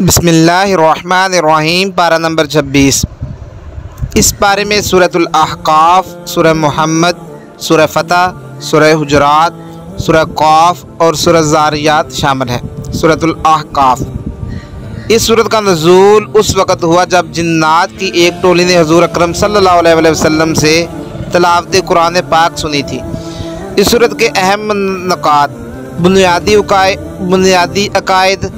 बिस्मिल्लाहिर्रहमानिर्रहीम। पारा नंबर 26। इस पारे में सूरतुल अहकाफ, सूरह मोहम्मद, सूरह फतह, सूरह हुजरात, सूरह क़ाफ और सूरह ज़ारियात शामिल है। सूरतुल अहकाफ। इस सूरत का नज़ूल उस वक़्त हुआ जब जिन्नात की एक टोली ने हुज़ूर अकरम सल्लल्लाहु अलैहि वसल्लम से तिलावत कुरान पाक सुनी थी। इस सूरत के अहम नकात बुनियादी अकायद,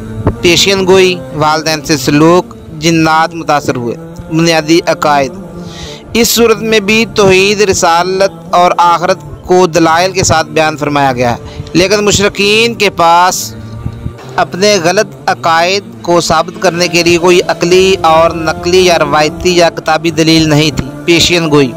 पेशियन गोई, वालदैन से सलूक, जिन्नात मुतासर हुए। बुनियादी अकायद। इस सूरत में भी तौहीद, रिसालत और आखरत को दलाइल के साथ बयान फरमाया गया है, लेकिन मुशरिकीन के पास अपने गलत अकायद को साबित करने के लिए कोई अकली और नकली या रवायती या किताबी दलील नहीं थी। पेशियन गोई।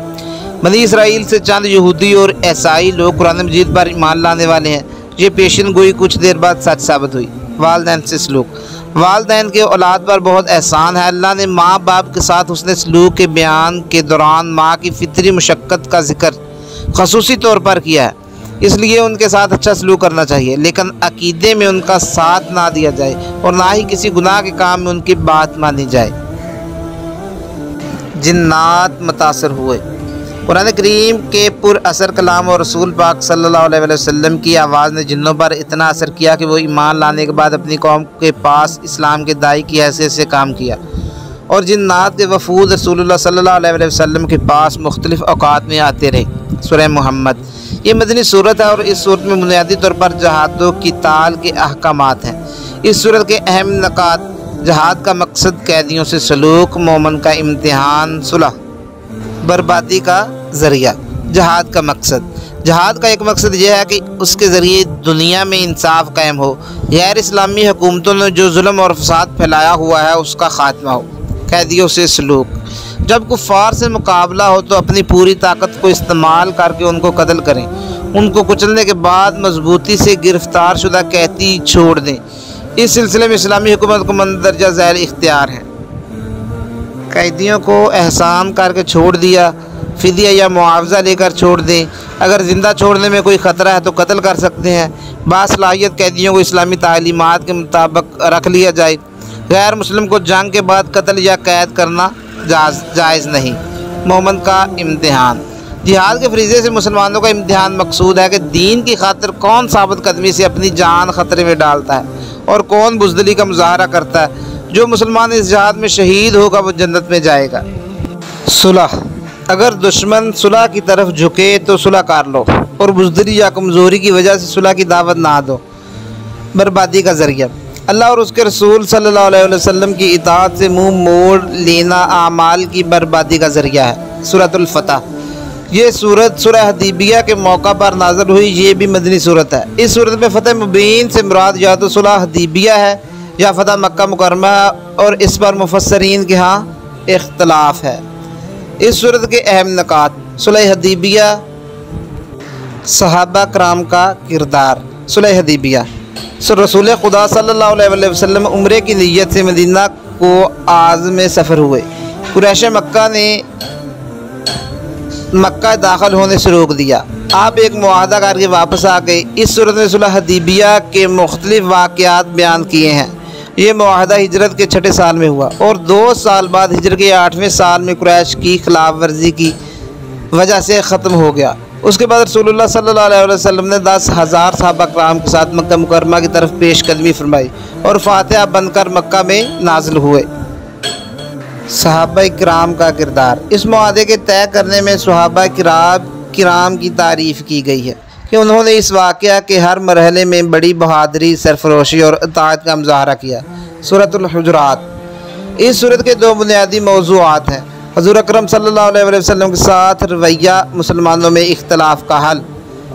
बनी इसराइल से चंद यहूदी और ईसाई लोग कुरान मजीद पर ईमान लाने वाले हैं। ये पेशियन गोई कुछ देर बाद सच साबित हुई। वालदैन से सलूक। वालदैन के औलाद पर बहुत एहसान है। अल्लाह ने माँ बाप के साथ उसने सलूक के बयान के दौरान माँ की फितरी मुशक्क़त का जिक्र ख़ुसूसी तौर पर किया है, इसलिए उनके साथ अच्छा सलूक करना चाहिए, लेकिन अकीदे में उनका साथ ना दिया जाए और ना ही किसी गुनाह के काम में उनकी बात मानी जाए। जिन्नात मुतासर हुए। कुरान करीम के पुर असर कलाम और रसूल पाक सल्लल्लाहु अलैहि वसल्लम की आवाज़ ने जिन्नों पर इतना असर किया कि वो ईमान लाने के बाद अपनी कौम के पास इस्लाम के दाई की हैसियत से काम किया और जिन्नात के वफूद रसूलुल्लाह सल्लल्लाहु अलैहि वसल्लम के पास मुख्तलिफ़ औक़ात में आते रहे। सूरह मोहम्मद। ये मदनी सूरत है और इस सूरत में बुनियादी तौर पर जहाद व क़िताल के अहकामात हैं। इस सूरत के अहम नकात: जहाद का मकसद कैदियों से सलूक, मोमन का इम्तिहान, सुलह, बर्बादी का ज़रिया। जहाद का मकसद। जहाद का एक मकसद यह है कि उसके ज़रिए दुनिया में इंसाफ कायम हो, गैर इस्लामी हुकूमतों ने जो जुल्म और फसाद फैलाया हुआ है उसका ख़ात्मा हो। कैदियों से सलूक। जब कुफ़ार से मुकाबला हो तो अपनी पूरी ताकत को इस्तेमाल करके उनको कत्ल करें। उनको कुचलने के बाद मजबूती से गिरफ़्तार शुदा कैदी छोड़ दें। इस सिलसिले में इस्लामी हुकूमत को मंदरजा ज़ैल इख्तियार है। कैदियों को एहसान करके छोड़ दिया, फ़िदिया या मुआवजा लेकर छोड़ दें। अगर ज़िंदा छोड़ने में कोई ख़तरा है तो कत्ल कर सकते हैं। बासलाहियत कैदियों को इस्लामी तालीमात के मुताबिक रख लिया जाए। गैर मुस्लिम को जंग के बाद कत्ल या कैद करना जायज़ नहीं। मोमन का इम्तिहान। जिहाद के फरीज़े से मुसलमानों का इम्तिहान मकसूद है कि दीन की खातिर कौन साबित कदमी से अपनी जान ख़तरे में डालता है और कौन बुज़दिली का मुज़ाहरा करता है। जो मुसलमान इस जिहाद में शहीद होगा वो जन्नत में जाएगा। सुलह। अगर दुश्मन सुलह की तरफ झुके तो सुलह कर लो और बुज़दिली या कमज़ोरी की वजह से सुलह की दावत ना दो। बर्बादी का ज़रिया। अल्लाह और उसके रसूल सल्लल्लाहु अलैहि वसल्लम की इताअत से मुँह मोड़ लेना आमाल की बर्बादी का ज़रिया है। सूरतुल फतह। ये सूरत सूरह हदीबिया के मौका पर नाज़िल हुई। ये भी मदनी सूरत है। इस सूरत में फ़तह मुबीन से मुराद या तो सुलह हदीबिया है या फ़तह मक्का मुकर्रमा और इस पर मुफस्सरीन के यहाँ इख्तलाफ है। इस सूरत के अहम नकात: सुलह हदीबिया, सहाबा कराम का किरदार। सुलह हदीबिया। रसूल खुदा सल्लल्लाहु अलैहि वसल्लम उम्रे की नीयत से मदीना को आज़म सफ़र हुए। कुरैश मक्का ने मक्का दाखिल होने से रोक दिया। आप एक मुआहदा करके वापस आ गए। इस सूरत में सुलह हदीबिया के मुख्तलिफ वाक़यात बयान किए हैं। ये मुआहदा हिजरत के 6ठे साल में हुआ और 2 साल बाद हिजरत के 8वें साल में कुरैश की खिलाफ वर्जी की वजह से ख़त्म हो गया। उसके बाद रसूलुल्लाह सल्लल्लाहु अलैहि वसल्लम ने 10,000 सहाबा कराम के साथ मक्का मुकर्रमा की तरफ पेश कदमी फरमाई और फातिहा बनकर मक्का में नाजिल हुए। सहाबा किराम का किरदार। इस मुआहदे के तय करने में सहाबा किराम की तारीफ़ की गई है कि उन्होंने इस वाक़या के हर मरहले में बड़ी बहादुरी, सरफरोशी और इताअत का मुज़ाहरा किया। सूरतुल हुजरात। इस सूरत के 2 बुनियादी मौज़ूआत हैं: हुज़ूर अकरम सल्लल्लाहु अलैहि वसल्लम के साथ रवैया, मुसलमानों में इख्तलाफ का हल।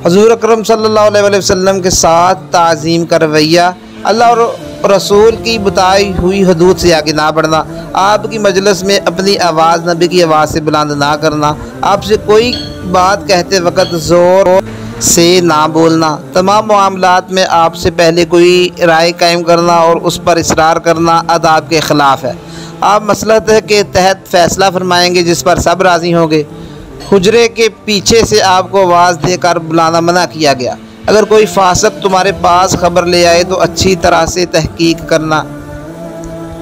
हुज़ूर अकरम सल्लल्लाहु अलैहि वसल्लम के साथ ताज़ीम का रवैया। अल्लाह और रसूल की बताई हुई हदूद से आगे ना बढ़ना। आपकी मजलिस में अपनी आवाज़ नबी की आवाज़ से बुलंद ना करना। आपसे कोई बात कहते वक्त ज़ोर से ना बोलना। तमाम मामलात में आपसे पहले कोई राय कायम करना और उस पर इसरार करना आदाब के ख़िलाफ़ है। आप मसलहत के तहत फ़ैसला फरमाएंगे जिस पर सब राज़ी होंगे। हुजरे के पीछे से आपको आवाज़ देकर बुलाना मना किया गया। अगर कोई फासिक तुम्हारे पास ख़बर ले आए तो अच्छी तरह से तहकीक करना।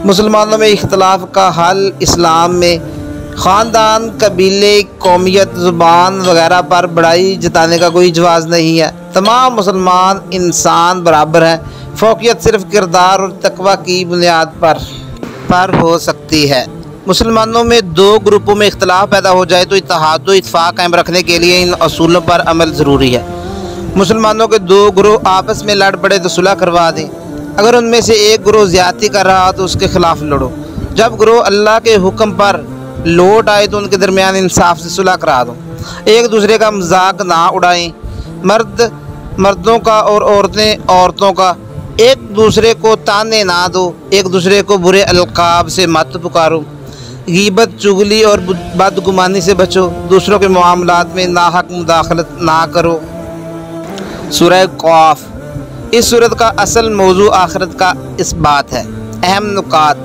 मुसलमानों में इख्तलाफ का हल इस्लाम में ख़ानदान, कबीले, कौमियत, ज़ुबान वगैरह पर बड़ाई जताने का कोई जवाज़ नहीं है। तमाम मुसलमान इंसान बराबर हैं। फ़ौक़ियत सिर्फ़ किरदार और तक़वा की बुनियाद पर हो सकती है। मुसलमानों में दो ग्रुपों में इख्तलाफ पैदा हो जाए तो इत्तेहाद व इत्तफ़ाक़ कायम रखने के लिए इन असूलों पर अमल ज़रूरी है। मुसलमानों के दो ग्रोह आपस में लड़ पड़े तो सुलह करवा दें। अगर उनमें से एक ग्रोह ज़्यादती कर रहा तो उसके ख़िलाफ़ लड़ो। जब ग्रोह अल्लाह के हुक्म पर लौट आए तो उनके दरमियान इंसाफ से सुलह करा दो। एक दूसरे का मजाक ना उड़ाएं। मर्द मर्दों का और औरतें औरतों का। एक दूसरे को ताने ना दो। एक दूसरे को बुरे अलकाब से मत पुकारो। गीबत, चुगली और बदगुमानी से बचो। दूसरों के मामलात में नाहक मुदाखलत ना करो। सूरह क़ाफ। इस सूरत का असल मौजू आखिरत का इस बात है। अहम नुकात: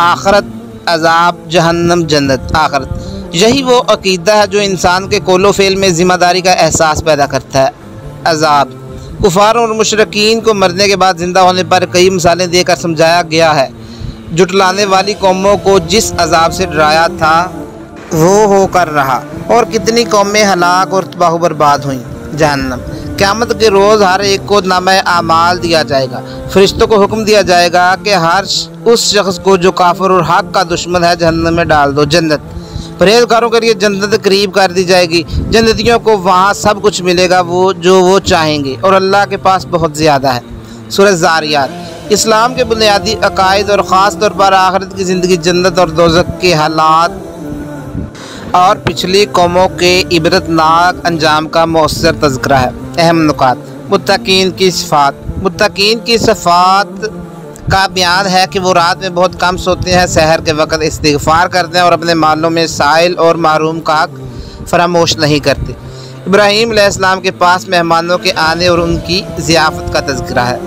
आखिरत, अज़ाब, जहन्नम, जन्नत। आखिरत यही वो अक़ीदा है जो इंसान के कौलो फ़ेल में ज़िम्मेदारी का एहसास पैदा करता है। अज़ाब: कुफ़ार और मुशरिकीन को मरने के बाद ज़िंदा होने पर कई मिसालें देकर समझाया गया है। जुटलाने वाली कौमों को जिस अज़ाब से डराया था वो होकर रहा और कितनी कौमें हलाक और तबाह बर्बाद हुईं। जहन्नम: क़यामत के रोज़ हर एक को नामे आमाल दिया जाएगा। फरिश्तों को हुक्म दिया जाएगा कि हर उस शख्स को जो काफिर और हक का दुश्मन है जहन्नम में डाल दो। जन्नत: परहेज़गारों के लिए जन्नत करीब कर दी जाएगी। जन्नतियों को वहाँ सब कुछ मिलेगा जो वो चाहेंगे और अल्लाह के पास बहुत ज़्यादा है। सूरह ज़ारियात। इस्लाम के बुनियादी अकायद और ख़ास तौर पर आखिरत की ज़िंदगी, जन्नत और दोज़ख के हालात और पिछली कौमों के इबरतनाक अंजाम का मौसर तज़किरा है। अहम नुकात: मुत्तकीन की सिफ़ात। मुत्तकीन की सिफ़ात का बयान है कि वो रात में बहुत कम सोते हैं, सहर के वक़्त इस्तिग़फ़ार करते हैं और अपने मालों में साइल और महरूम का हक़ फरामोश नहीं करते। इब्राहीम अलैहिस्सलाम के पास मेहमानों के आने और उनकी ज़ियाफ़त का तज़किरा है।